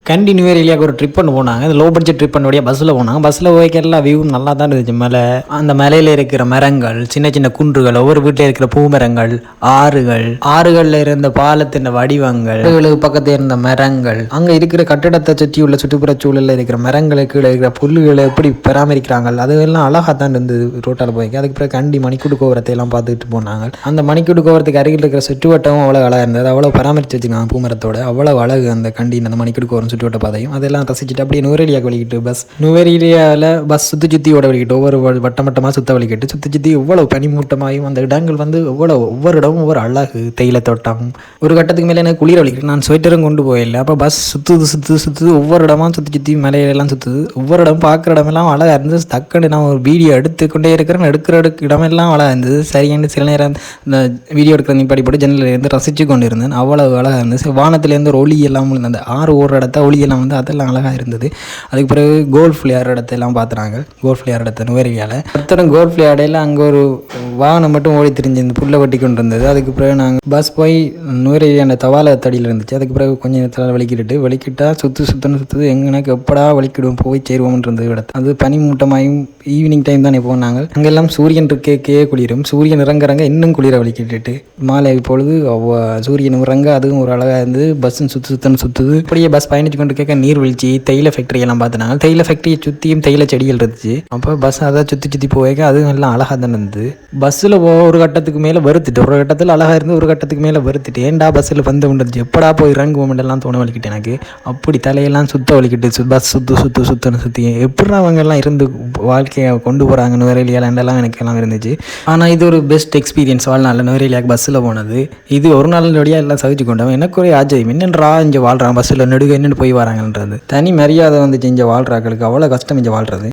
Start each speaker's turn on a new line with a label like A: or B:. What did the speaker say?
A: கண்டி new year ஏரியாவுக்கு ஒரு trip பண்ண போனாங்க. அது லோ பட்ஜெட் ட்ரிப் பண்ண பஸ்ஸில் போனாங்க. பஸ்ஸில் போய்க்க எல்லா வியூ நல்லா தான் இருந்துச்சு. மலை, அந்த மலையில் இருக்கிற மரங்கள், சின்ன சின்ன குன்றுகள், ஒவ்வொரு வீட்டில் இருக்கிற பூமரங்கள், ஆறுகளில் இருந்த பாலத்தின் வடிவங்கள், பக்கத்தில் இருந்த மரங்கள், அங்கே இருக்கிற கட்டிடத்தை சுற்றி உள்ள சுற்றுப்புற சூழலில் இருக்கிற மரங்களுக்கு இருக்கிற புல்லுகளை எப்படி பராமரிக்கிறாங்க, அதெல்லாம் அழகாக தான் இருந்தது ரோட்டால் போய்க்க. அதுக்கு பிறகு கண்டி மணிக்கூடு கோபுரத்தை எல்லாம் பார்த்துட்டு போனாங்க. அந்த மணிக்கூடு கோபுரத்துக்கு அருகில் இருக்கிற சுற்றுவட்டமும் அவ்வளோ அழகாக இருந்தது. அவ்வளோ பராமரித்து வச்சுருக்காங்க பூமரத்தோட. அவ்வளோ அழகு அந்த கண்டி அந்த மணிக்கூடு கோபுரம் சுற்றுவட்ட பாதையும். அதெல்லாம் ரசிச்சுட்டு அப்படியே நுவரெலியாவுக்கு வலிக்கிட்டு நுவரெலியாவில் பஸ் சுற்றி வலிக்கிட்டு ஒவ்வொரு வட்டமாக சுற்ற வலிக்கிட்டு சுற்றி இவ்வளோ பனிமூட்டமாயும் அந்த இடங்கள் வந்து ஒவ்வொரு இடமும் ஒவ்வொரு அழகு, தேயிலை தோட்டம். ஒரு கட்டத்துக்கு மேலே எனக்கு குளிர வலிக்கிட்டு நான் ஸ்வெட்டரும் கொண்டு போயிடல. அப்போ பஸ் சுற்றுது ஒவ்வொரு இடமா சுற்றி மலையிலெல்லாம் சுற்றுது. ஒவ்வொரு இடம் பார்க்குற இடமெல்லாம் அழகாக இருந்தது. டக்குன்னு நான் ஒரு வீடியோ எடுத்துக்கொண்டே இருக்கிறேன். எடுக்கிற இடமெல்லாம் அழகாக இருந்தது. சரியான சில நேரம் இந்த வீடியோ எடுக்கிற நிப்பாடி போட்டு ஜன்னலிருந்து ரசித்து கொண்டு இருந்தேன். அவ்வளோ அழகாக இருந்தது. வானத்துலேருந்து ஒரு ஒளி எல்லாம் அந்த ஆறு ஓடுற இடத்த ஒளியெல்லாம் வந்து அதெல்லாம் அழகாக இருந்தது. அதுக்கு பிறகு கோல்ஃப் விளையாடுற இடத்தெல்லாம் பார்த்துறாங்க. கோல்ஃப் விளையாடுற இடத்த நுவரெலியாவில் அத்தனை கோல்ஃப் விளையாடையில் அங்கே ஒரு வாகனம் மட்டும் ஓடி திரிஞ்சு இந்த புல்லை வெட்டி கொண்டு இருந்தது. அதுக்கு பிறகு நாங்கள் பஸ் போய் நுவரெலியா அந்த தவால தடியில் இருந்துச்சு. அதுக்கு பிறகு கொஞ்சம் நேரத்தில் வலிக்கிட்டா சுற்றுது எங்களுக்கு எப்படா வலிக்கிடுவோம் போய் சேருவோம்ன்றது இடத்து. அது பனிமூட்டமாயும் ஈவினிங் டைம் தானே போனாங்க. அங்கெல்லாம் சூரியன் இருக்கே குளிரும். சூரியன் இறங்குறாங்க இன்னும் குளிர வலிக்கிட்டு மாலை பொழுது சூரியன் இறங்க அதுவும் ஒரு அழகாக இருந்து பஸ்ஸும் சுற்றுது. அப்படியே பஸ் பயணிச்சு கொண்டு கேட்க நீர்வீழ்ச்சி, தேயிலை ஃபேக்டரி எல்லாம் பார்த்துனாங்க. தேயிலை ஃபேக்டரியை சுற்றியும் தேயிலை செடிகள் இருந்துச்சு. அப்போ பஸ் அதை சுற்றி போய்க்க அதுவும் எல்லாம் அழகாக தான் இருந்தது. பஸ்ஸில் ஒரு கட்டத்துக்கு மேலே வருத்திட்டு ஒரு கட்டத்தில் அழகாக இருந்து ஒரு கட்டத்துக்கு மேலே வருத்திட்டு ஏன்டா பஸ்ஸில் வந்து கொண்டுருச்சு எப்படா போய் இறங்குவோம் எல்லாம் தோண வலிக்கிட்டு எனக்கு. அப்படி தலையெல்லாம் சுத்த வலிக்கிட்டு பஸ் சுற்றி எப்படி அவங்கெல்லாம் இருந்து வாழ்க்கையை கொண்டு போகிறாங்க நுவரெலியாலாம் எனக்கு எல்லாம் இருந்துச்சு. ஆனால் இது ஒரு பெஸ்ட் எக்ஸ்பீரியன்ஸ் வாழ்நாளில் நுவரெலியாவுக்கு பஸ்ஸில் போனது. இது ஒரு நாளோடையாக எல்லாம் சகிச்சு கொண்டோம். எனக்கு ஒரு ஆச்சரியம் என்னன்றா இங்கே வாழ்கிறான் பஸ்ஸில் நெடுக என்னென்னு போய் வராங்கன்றது. தனி மரியாதை வந்துச்சு இங்கே வாழ்கிறாக்களுக்கு. அவ்வளோ கஷ்டம் இங்கே வாழ்கிறது.